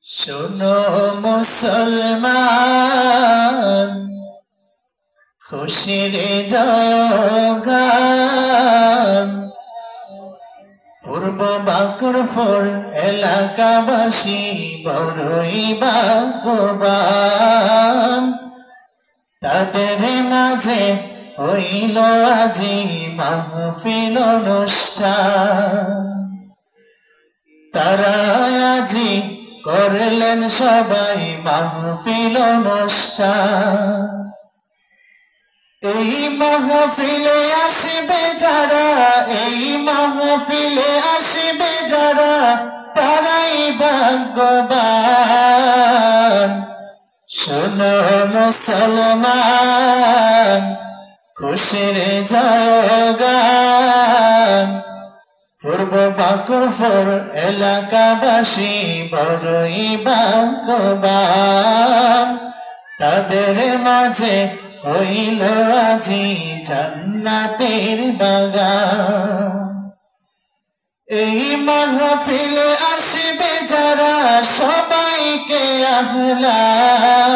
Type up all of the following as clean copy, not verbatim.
শোনো মুসলমান, খুশির জয়গান পূর্ব বাকরপুর এলাকাবাসী বড়ই ভাগ্যবান। তাদের মাঝে হইল আজি মাহফিল অনুষ্ঠান। তারা আজি করলেন সবাই মাহফিল অনুষ্ঠান। এই মাহফিলে আসবে যারা, এই মাহফিলে আসবে যারা, তারাই ভাগ্যবান। শোনো মুসলমান, খুশির জয়গান পূর্ব বাকরপুর এলাকাবাসী বড়ই ভাগ্যবান। তাদের মাঝে হইল আজি জান্নাতের বাগান। এই মাহফিলে আসবে যারা, সবাইকে আহলান।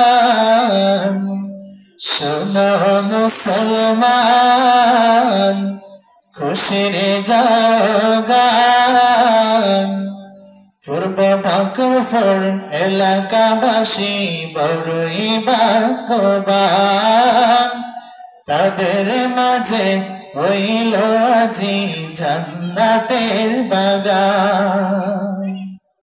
শোনো মুসলমান, খুশির জয়গান পূর্ব বাকরপুর এলাকাবাসী বড়ই ভাগ্যবান। তাদের মাঝে হইল আজি জান্নাতের বাগান।